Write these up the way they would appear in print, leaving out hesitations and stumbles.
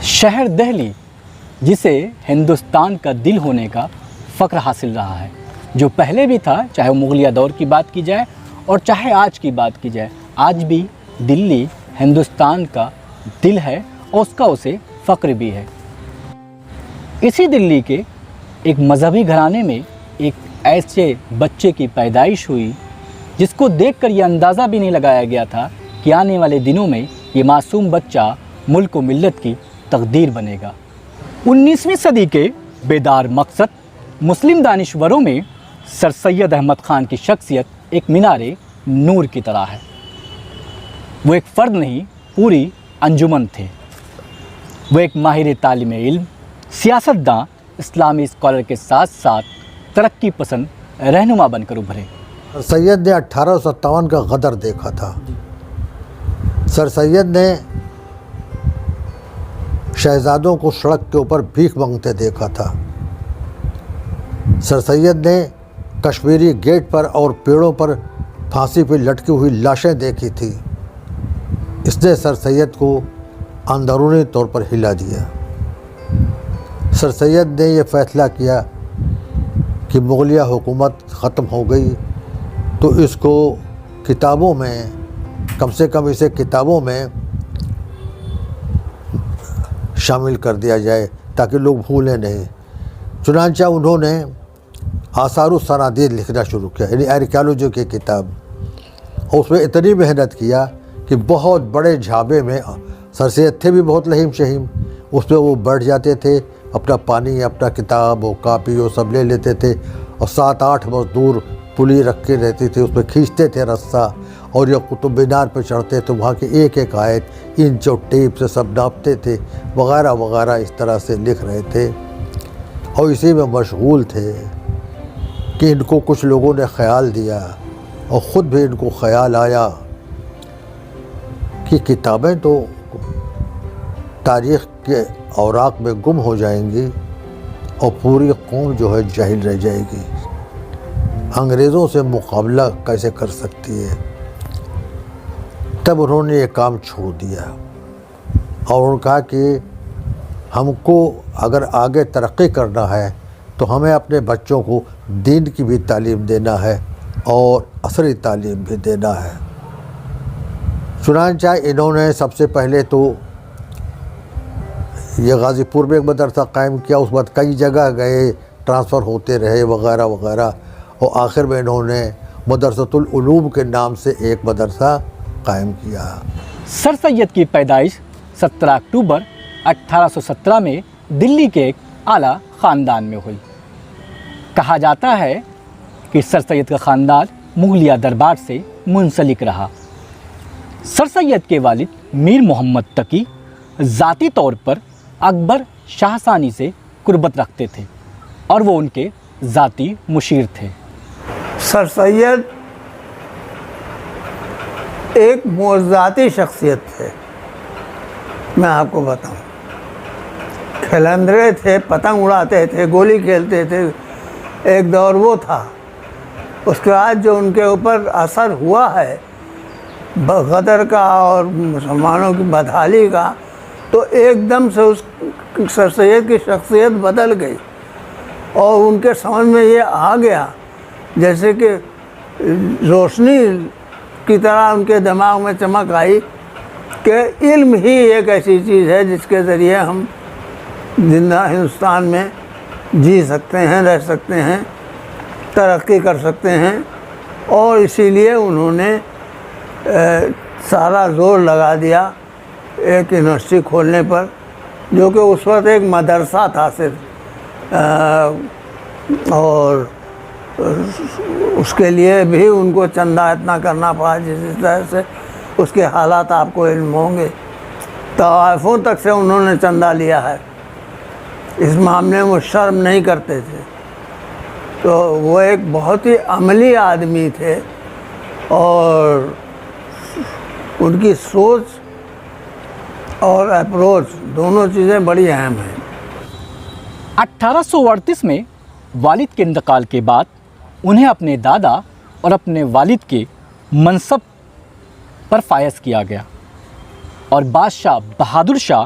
شہر دہلی جسے ہندوستان کا دل ہونے کا فخر حاصل رہا ہے، جو پہلے بھی تھا، چاہے وہ مغلیہ دور کی بات کی جائے اور چاہے آج کی بات کی جائے، آج بھی دلی ہندوستان کا دل ہے اور اس کا اسے فخر بھی ہے۔ اسی دلی کے ایک مذہبی گھرانے میں ایک ایسے بچے کی پیدائش ہوئی جس کو دیکھ کر یہ اندازہ بھی نہیں لگایا گیا تھا کہ آنے والے دنوں میں یہ معصوم بچہ ملک و ملت کی تقدیر بنے گا۔ 19ویں صدی کے بیدار مقصد مسلم دانشوروں میں سر سید احمد خان کی شخصیت ایک مینار نور کی طرح ہے۔ وہ ایک فرد نہیں، پوری انجمن تھے۔ وہ ایک ماہر تعلیم علم، سیاستداں، اسلامی اسکالر کے ساتھ ساتھ ترقی پسند رہنما بن کر ابھرے۔ سر سید نے 1857 کا غدر دیکھا تھا۔ سر سید نے شہزادوں کو سڑک کے اوپر بھیک مانگتے دیکھا تھا۔ سر سید نے کشمیری گیٹ پر اور پیڑوں پر پھانسی پہ لٹکی ہوئی لاشیں دیکھی تھی۔ اس نے سر سید کو اندرونی طور پر ہلا دیا۔ سر سید نے یہ فیصلہ کیا کہ مغلیہ حکومت ختم ہو گئی تو اس کو کتابوں میں، کم سے کم اسے کتابوں میں شامل کر دیا جائے تاکہ لوگ بھولیں نہیں۔ چنانچہ انہوں نے آثار و صنادید لکھنا شروع کیا، یعنی آرکیالوجی کی کتاب، اور اس میں اتنی محنت کیا کہ بہت بڑے جھابے میں، سر سید تھے بھی بہت لہیم شہیم، اس میں وہ بیٹھ جاتے تھے، اپنا پانی، اپنا کتاب و کاپی وہ سب لے لیتے تھے، اور 7-8 مزدور پلی رکھ کے رہتی تھی، اس پہ کھینچتے تھے رسہ، اور یہ قطب مینار پہ چڑھتے تو وہاں کے ایک ایک آیت انچ اور ٹیپ سے سب ناپتے تھے، وغیرہ وغیرہ، اس طرح سے لکھ رہے تھے، اور اسی میں مشغول تھے کہ ان کو کچھ لوگوں نے خیال دیا، اور خود بھی ان کو خیال آیا کہ کتابیں تو تاریخ کے اوراق میں گم ہو جائیں گی اور پوری قوم جو ہے جاہل رہ جائے گی، انگریزوں سے مقابلہ کیسے کر سکتی ہے۔ تب انہوں نے یہ کام چھوڑ دیا اور انہوں نے کہا کہ ہم کو اگر آگے ترقی کرنا ہے تو ہمیں اپنے بچوں کو دین کی بھی تعلیم دینا ہے اور عصری تعلیم بھی دینا ہے۔ چنانچہ انہوں نے سب سے پہلے تو یہ غازی پور میں ایک مدرسہ قائم کیا، اس بعد کئی جگہ گئے، ٹرانسفر ہوتے رہے، وغیرہ وغیرہ، اور آخر میں انہوں نے مدرسۃ العلوم کے نام سے ایک مدرسہ قائم کیا۔ سر سید کی پیدائش 17 اکتوبر 1817 میں دلی کے ایک اعلیٰ خاندان میں ہوئی۔ کہا جاتا ہے کہ سر سید کا خاندان مغلیہ دربار سے منسلک رہا۔ سر سید کے والد میر محمد تقی ذاتی طور پر اکبر شاہ ثانی سے قربت رکھتے تھے اور وہ ان کے ذاتی مشیر تھے۔ سر سید ایک معجزاتی شخصیت تھے، میں آپ کو بتاؤں۔ کھلندرے تھے، پتنگ اڑاتے تھے، گولی کھیلتے تھے، ایک دور وہ تھا۔ اس کے بعد جو ان کے اوپر اثر ہوا ہے غدر کا اور مسلمانوں کی بدحالی کا، تو ایک دم سے اس سر سید کی شخصیت بدل گئی، اور ان کے سمجھ میں یہ آ گیا جیسے کہ روشنی کی طرح ان کے دماغ میں چمک آئی کہ علم ہی ایک ایسی چیز ہے جس کے ذریعے ہم زندہ ہندوستان میں جی سکتے ہیں، رہ سکتے ہیں، ترقی کر سکتے ہیں، اور اسی لیے انہوں نے سارا زور لگا دیا ایک یونیورسٹی کھولنے پر، جو کہ اس وقت ایک مدرسہ تھا صرف، اور اس کے لیے بھی ان کو چندہ اتنا کرنا پڑا جس طرح سے اس کے حالات آپ کو علم ہوں گے۔ طوائفوں تک سے انہوں نے چندہ لیا ہے، اس معاملے میں وہ شرم نہیں کرتے تھے۔ تو وہ ایک بہت ہی عملی آدمی تھے، اور ان کی سوچ اور اپروچ دونوں چیزیں بڑی اہم ہیں۔ 1838 میں والد کے انتقال کے بعد انہیں اپنے دادا اور اپنے والد کے منصب پر فائز کیا گیا، اور بادشاہ بہادر شاہ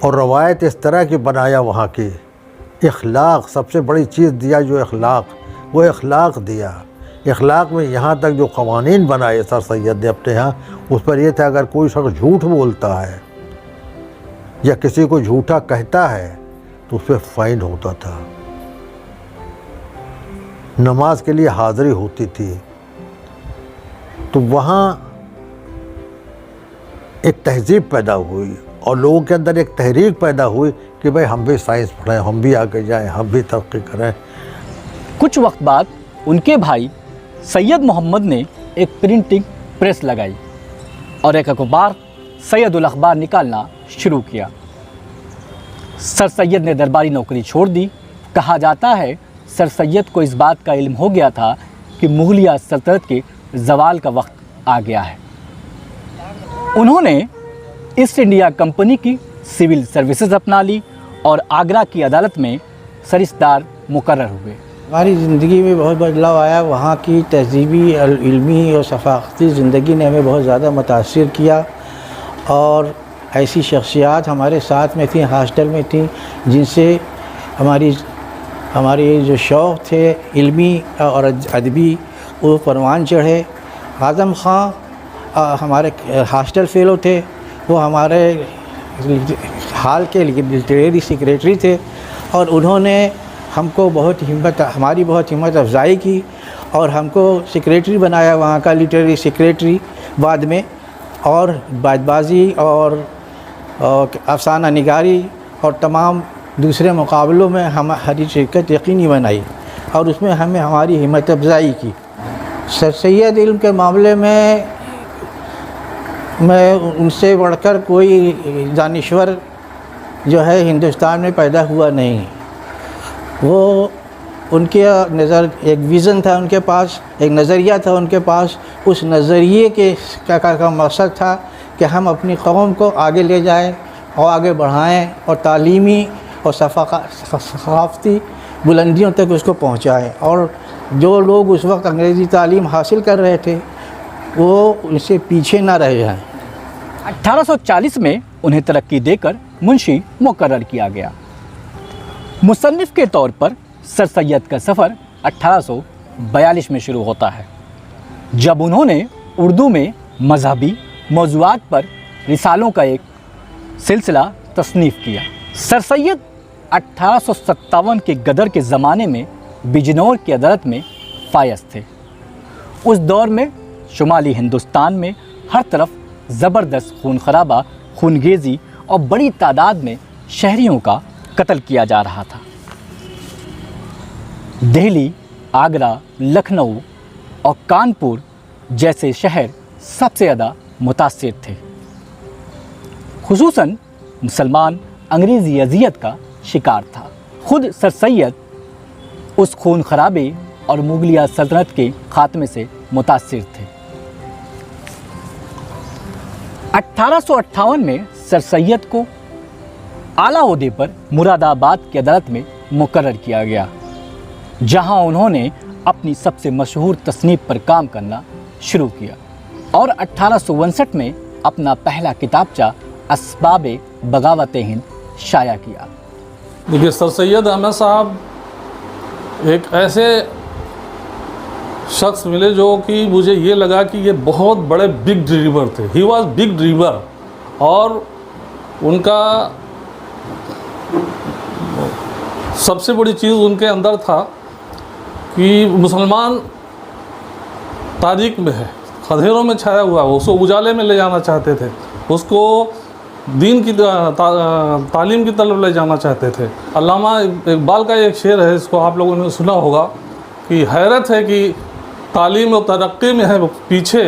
اور روایت اس طرح کی بنایا وہاں کی اخلاق، سب سے بڑی چیز دیا جو اخلاق، وہ اخلاق دیا۔ اخلاق میں یہاں تک جو قوانین بنائے سر سید نے اپنے ہاں، اس پر یہ تھا اگر کوئی شخص جھوٹ بولتا ہے یا کسی کو جھوٹا کہتا ہے تو اس پہ فائن ہوتا تھا، نماز کے لیے حاضری ہوتی تھی۔ تو وہاں ایک تہذیب پیدا ہوئی اور لوگوں کے اندر ایک تحریک پیدا ہوئی کہ بھئی ہم بھی سائنس پڑھیں، ہم بھی آگے جائیں، ہم بھی ترقی کریں۔ کچھ وقت بعد ان کے بھائی سید محمد نے ایک پرنٹنگ پریس لگائی اور ایک اخبار سید الاخبار نکالنا شروع کیا۔ سر سید نے درباری نوکری چھوڑ دی۔ کہا جاتا ہے سر سید کو اس بات کا علم ہو گیا تھا کہ مغلیہ سلطنت کے زوال کا وقت آ گیا ہے۔ انہوں نے ایسٹ انڈیا کمپنی کی سول سروسز اپنا لی اور آگرہ کی عدالت میں سرستار مقرر ہوئے۔ ہماری زندگی میں بہت بدلاؤ آیا۔ وہاں کی تہذیبی، علمی اور ثقافتی زندگی نے ہمیں بہت زیادہ متاثر کیا، اور ایسی شخصیات ہمارے ساتھ میں تھیں، ہاسٹل میں تھیں، جن سے ہمارے جو شوق تھے علمی اور ادبی وہ پروان چڑھے۔ اعظم خان ہمارے ہاسٹل فیلو تھے، وہ ہمارے حال کے لٹریری سیکریٹری تھے، اور انہوں نے ہم کو ہماری بہت ہمت افزائی کی اور ہم کو سیکریٹری بنایا، وہاں کا لٹریری سیکریٹری بعد میں، اور بات بازی اور افسانہ نگاری اور تمام دوسرے مقابلوں میں ہماری شرکت یقینی بنائی، اور اس میں ہمیں ہماری ہمت افزائی کی۔ سر سید علم کے معاملے میں ان سے بڑھ کر کوئی دانشور جو ہے ہندوستان میں پیدا ہوا نہیں۔ وہ ان کے ایک ویژن تھا، ان کے پاس ایک نظریہ تھا ان کے پاس۔ اس نظریے کا مقصد تھا کہ ہم اپنی قوم کو آگے لے جائیں اور آگے بڑھائیں اور تعلیمی اور ثقافتی بلندیوں تک اس کو پہنچائیں، اور جو لوگ اس وقت انگریزی تعلیم حاصل کر رہے تھے وہ ان سے پیچھے نہ رہ جائیں۔ 1840 میں انہیں ترقی دے کر منشی مقرر کیا گیا۔ مصنف کے طور پر سر سید کا سفر 1842 میں شروع ہوتا ہے، جب انہوں نے اردو میں مذہبی موضوعات پر رسالوں کا ایک سلسلہ تصنیف کیا۔ سر سید 1857 کے غدر کے زمانے میں بجنور کی عدالت میں فائز تھے۔ اس دور میں شمالی ہندوستان میں ہر طرف زبردست خون خرابہ، خونگیزی اور بڑی تعداد میں شہریوں کا قتل کیا جا رہا تھا۔ دہلی، آگرہ، لکھنؤ اور کانپور جیسے شہر سب سے زیادہ متاثر تھے۔ خصوصاً مسلمان انگریزی اذیت کا شکار تھا۔ خود سر سید اس خون خرابے اور مغلیہ سلطنت کے خاتمے سے متاثر تھے۔ 1858 میں سر سید کو اعلیٰ عہدے پر مراد آباد کی عدالت میں مقرر کیا گیا، جہاں انہوں نے اپنی سب سے مشہور تصنیف پر کام کرنا شروع کیا اور 1859 میں اپنا پہلا کتابچہ اسباب بغاوت ہند شائع کیا۔ دیکھیے، سر سید احمد صاحب ایک ایسے شخص ملے جو کہ مجھے یہ لگا کہ یہ بہت بڑے بگ ڈریمر تھے۔ ہی واز بگ ڈریمر، اور ان کا سب سے بڑی چیز ان کے اندر تھا کہ مسلمان تاریخ میں ہے، اندھیروں میں چھایا ہوا ہے، اس کو اجالے میں لے جانا چاہتے تھے، اس کو دین کی تعلیم کی طرف لے جانا چاہتے تھے۔ علامہ اقبال کا ایک شعر ہے، اس کو آپ لوگوں نے سنا ہوگا کہ حیرت ہے کہ تعلیم و ترقی میں ہے پیچھے،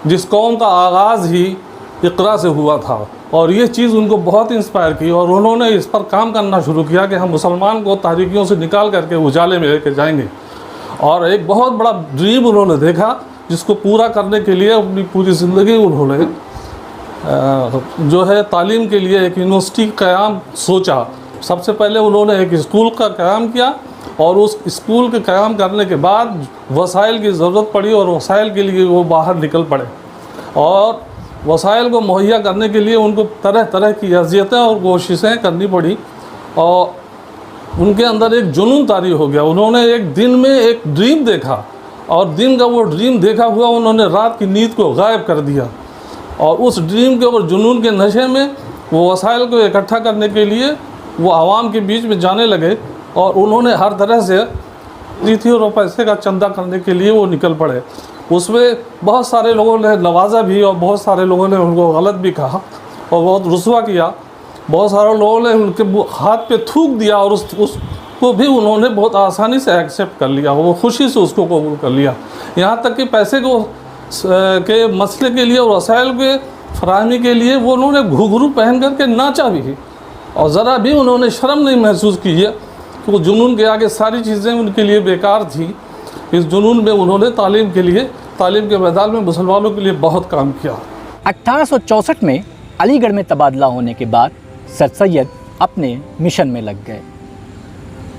جس قوم کا آغاز ہی اقرا سے ہوا تھا۔ اور یہ چیز ان کو بہت انسپائر کی، اور انہوں نے اس پر کام کرنا شروع کیا کہ ہم مسلمان کو تاریکیوں سے نکال کر کے اجالے میں لے کے جائیں گے۔ اور ایک بہت بڑا ڈریم انہوں نے دیکھا، جس کو پورا کرنے کے لیے اپنی پوری زندگی انہوں نے جو ہے تعلیم کے لیے ایک یونیورسٹی قیام سوچا۔ سب سے پہلے انہوں نے ایک اسکول کا قیام کیا، اور اس اسکول کے قیام کرنے کے بعد وسائل کی ضرورت پڑی، اور وسائل کے لیے وہ باہر نکل پڑے۔ اور وسائل کو مہیا کرنے کے لیے ان کو طرح طرح کی اذیتیں اور کوششیں کرنی پڑی، اور ان کے اندر ایک جنون طاری ہو گیا۔ انہوں نے ایک دن میں ایک ڈریم دیکھا، اور دن کا وہ ڈریم دیکھا ہوا انہوں نے رات کی نیند کو غائب کر دیا، اور اس ڈریم کے اور جنون کے نشے میں وہ وسائل کو اکٹھا کرنے کے لیے وہ عوام کے بیچ میں جانے لگے، اور انہوں نے ہر طرح سے تھی اور پیسے کا چندہ کرنے کے لیے وہ نکل پڑے۔ اس میں بہت سارے لوگوں نے نوازا بھی، اور بہت سارے لوگوں نے ان کو غلط بھی کہا اور بہت رسوا کیا۔ بہت سارے لوگوں نے ان کے ہاتھ پہ تھوک دیا، اور اس کو بھی انہوں نے بہت آسانی سے ایکسیپٹ کر لیا، وہ خوشی سے اس کو قبول کر لیا۔ یہاں تک کہ پیسے کے مسئلے کے لیے اور وسائل کے فراہمی کے لیے وہ انہوں نے گھگھرو پہن کر کے ناچا بھی، اور ذرا بھی انہوں نے شرم نہیں محسوس کی ہے کہ وہ جنون کے آگے ساری چیزیں ان کے لیے بیکار تھیں۔ اس جنون میں انہوں نے تعلیم کے میدان میں مسلمانوں کے لیے بہت کام کیا۔ 1864 میں علی گڑھ میں تبادلہ ہونے کے بعد سر سید اپنے مشن میں لگ گئے۔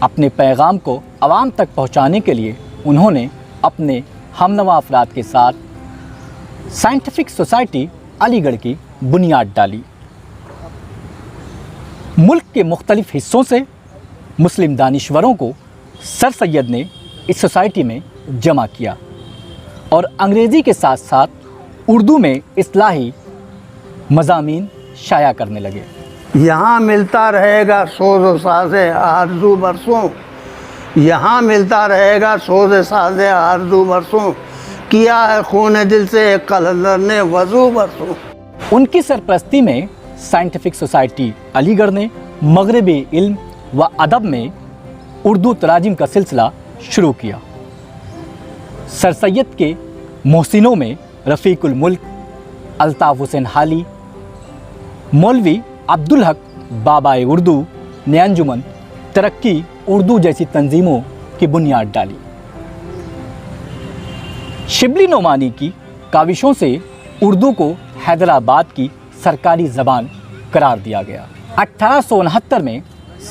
اپنے پیغام کو عوام تک پہنچانے کے لیے انہوں نے اپنے ہمنوا افراد کے ساتھ سائنٹیفک سوسائٹی علی گڑھ کی بنیاد ڈالی۔ ملک کے مختلف حصوں سے مسلم دانشوروں کو سر سید نے اس سوسائٹی میں جمع کیا، اور انگریزی کے ساتھ ساتھ اردو میں اصلاحی مضامین شائع کرنے لگے۔ یہاں ملتا رہے گا سوز و ساز آرزو برسوں، یہاں ملتا رہے گا سوز ساز آرزو برسوں، کیا ہے خون دل سے قلندر نے وضو برسوں۔ ان کی سرپرستی میں سائنٹیفک سوسائٹی علی گڑھ نے مغربی علم و ادب میں اردو تراجم کا سلسلہ شروع کیا۔ سر سید کے محسنوں میں رفیق الملک، الطاف حسین حالی، مولوی عبدالحق بابا اردو نے انجمن ترقی اردو جیسی تنظیموں کی بنیاد ڈالی۔ شبلی نعمانی کی کاوشوں سے اردو کو حیدرآباد کی سرکاری زبان قرار دیا گیا۔ 1869 میں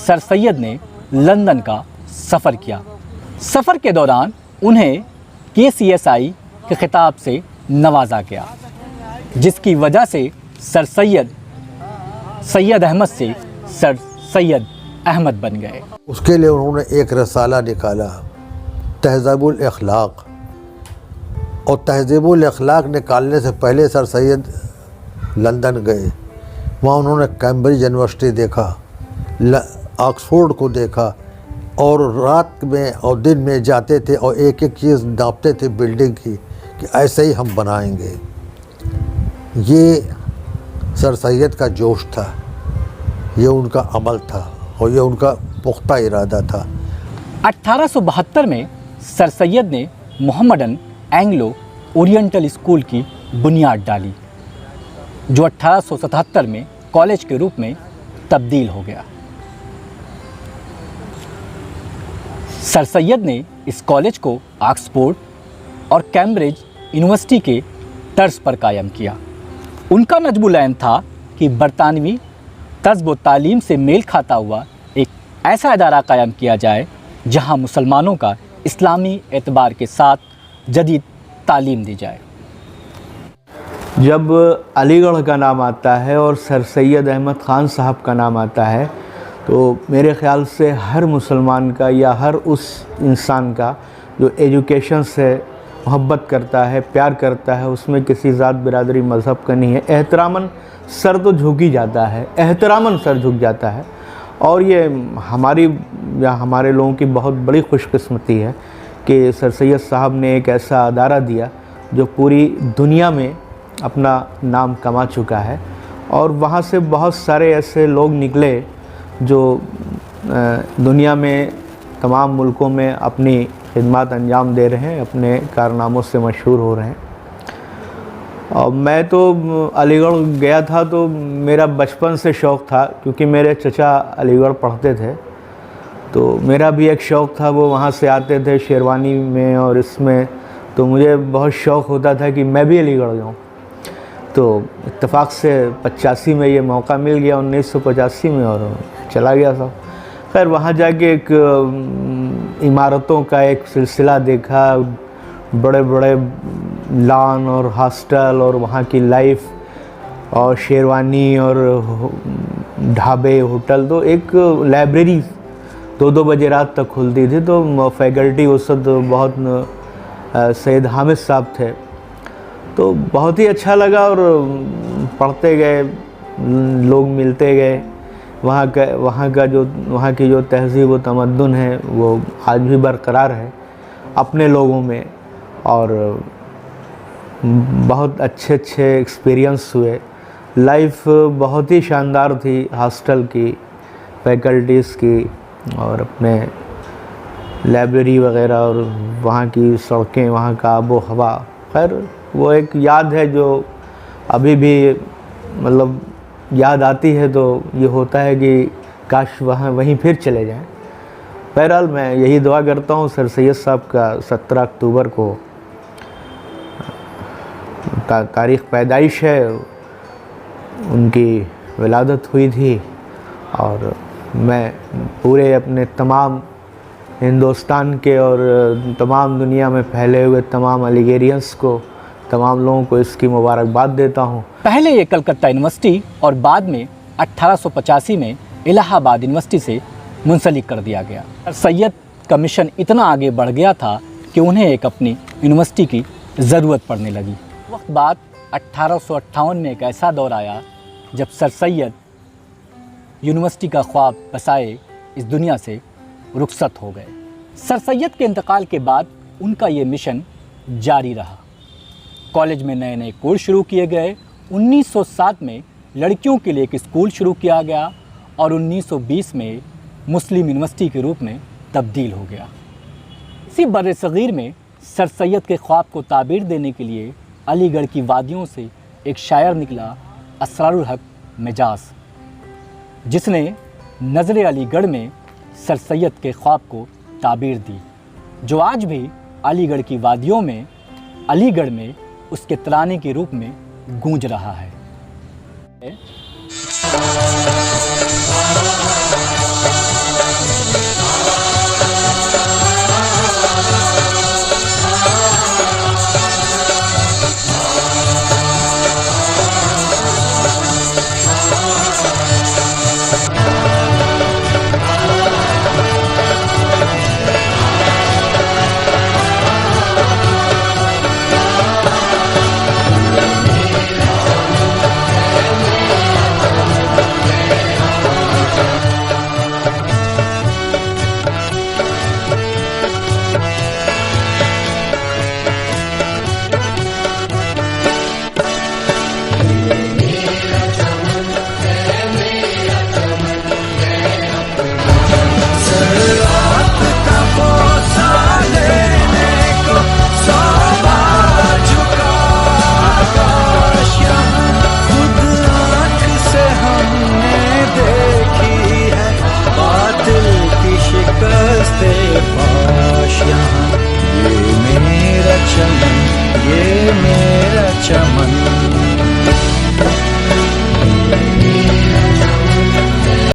سر سید نے لندن کا سفر کیا۔ سفر کے دوران انہیں KCSI کے خطاب سے نوازا گیا، جس کی وجہ سے سر سید احمد سے سر سید احمد بن گئے۔ اس کے لیے انہوں نے ایک رسالہ نکالا، تہذیب الاخلاق، اور تہذیب الاخلاق نکالنے سے پہلے سر سید لندن گئے۔ وہاں انہوں نے کیمبرج یونیورسٹی دیکھا، آکسفورڈ کو دیکھا، اور رات میں اور دن میں جاتے تھے اور ایک ایک چیز ناپتے تھے بلڈنگ کی کہ ایسے ہی ہم بنائیں گے۔ یہ سر سید کا جوش تھا، یہ ان کا عمل تھا، اور یہ ان کا پختہ ارادہ تھا۔ 1872 میں سر سید نے محمڈن اینگلو اورینٹل اسکول کی بنیاد ڈالی، جو 1877 میں کالج کے روپ میں تبدیل ہو گیا۔ سر سید نے اس کالج کو آکسفورڈ اور کیمبرج یونیورسٹی کے طرز پر قائم کیا۔ ان کا نجم العین تھا کہ برطانوی طرز و تعلیم سے میل کھاتا ہوا ایک ایسا ادارہ قائم کیا جائے جہاں مسلمانوں کا اسلامی اعتبار کے ساتھ جدید تعلیم دی جائے۔ جب علی گڑھ کا نام آتا ہے اور سر سید احمد خان صاحب کا نام آتا ہے تو میرے خیال سے ہر مسلمان کا یا ہر اس انسان کا جو ایجوکیشن سے محبت کرتا ہے، پیار کرتا ہے، اس میں کسی ذات برادری مذہب کا نہیں ہے، احتراماً سر تو جھک ہی جاتا ہے، احتراماً سر جھک جاتا ہے۔ اور یہ ہماری یا ہمارے لوگوں کی بہت بڑی خوش قسمتی ہے کہ سر سید صاحب نے ایک ایسا ادارہ دیا جو پوری دنیا میں اپنا نام کما چکا ہے، اور وہاں سے بہت سارے ایسے لوگ نکلے جو دنیا میں تمام ملکوں میں اپنی خدمات انجام دے رہے ہیں، اپنے کارناموں سے مشہور ہو رہے ہیں۔ اور میں تو علی گڑھ گیا تھا تو میرا بچپن سے شوق تھا، کیونکہ میرے چچا علی گڑھ پڑھتے تھے، تو میرا بھی ایک شوق تھا، وہ وہاں سے آتے تھے شیروانی میں اور اس میں، تو مجھے بہت شوق ہوتا تھا کہ میں بھی علی گڑھ جاؤں۔ تو اتفاق سے 85 میں یہ موقع مل گیا، 1985 میں، اور چلا گیا تھا۔ خیر وہاں جا کے ایک عمارتوں کا ایک سلسلہ دیکھا، بڑے بڑے لان اور ہاسٹل اور وہاں کی لائف اور شیروانی اور ڈھابے ہوٹل، تو ایک لائبریری 2 بجے رات تک کھلتی تھی. تو فیکلٹی اس وقت بہت سید حامد صاحب تھے، تو بہت ہی اچھا لگا اور پڑھتے گئے، لوگ ملتے گئے. وہاں کی جو تہذیب و تمدن ہے وہ آج بھی برقرار ہے اپنے لوگوں میں، اور بہت اچھے ایکسپیرینس ہوئے. لائف بہت ہی شاندار تھی ہاسٹل کی، فیکلٹیز کی، اور اپنے لائبریری وغیرہ، اور وہاں کی سڑکیں، وہاں کا آب و ہوا. خیر وہ ایک یاد ہے جو ابھی بھی مطلب یاد آتی ہے تو یہ ہوتا ہے کہ کاش وہیں پھر چلے جائیں. بہرحال میں یہی دعا کرتا ہوں. سر سید صاحب کا 17 اکتوبر کو تاریخ پیدائش ہے، ان کی ولادت ہوئی تھی، اور میں پورے اپنے تمام ہندوستان کے اور تمام دنیا میں پھیلے ہوئے تمام علی گیرینس کو، تمام لوگوں کو اس کی مبارکباد دیتا ہوں. پہلے یہ کلکتہ یونیورسٹی اور بعد میں 1885 میں الہ آباد یونیورسٹی سے منسلک کر دیا گیا. سید کا مشن اتنا آگے بڑھ گیا تھا کہ انہیں ایک اپنی یونیورسٹی کی ضرورت پڑنے لگی. وقت بعد 1858 میں ایک ایسا دور آیا جب سر سید یونیورسٹی کا خواب بسائے اس دنیا سے رخصت ہو گئے. سر سید کے انتقال کے بعد ان کا یہ مشن جاری رہا. کالج میں نئے کورس شروع کیے گئے. 1907 میں لڑکیوں کے لیے ایک اسکول شروع کیا گیا اور 1920 میں مسلم یونیورسٹی کے روپ میں تبدیل ہو گیا. اسی بر صغیر میں سر سید کے خواب کو تعبیر دینے کے لیے علی گڑھ کی وادیوں سے ایک شاعر نکلا، اسرار الحق مجاز، جس نے نظر علی گڑھ میں سر سید کے خواب کو تعبیر دی، جو آج بھی علی گڑھ کی وادیوں میں، علی گڑھ میں اس کے ترانے کے روپ میں گونج رہا ہے. یہ میرا چمن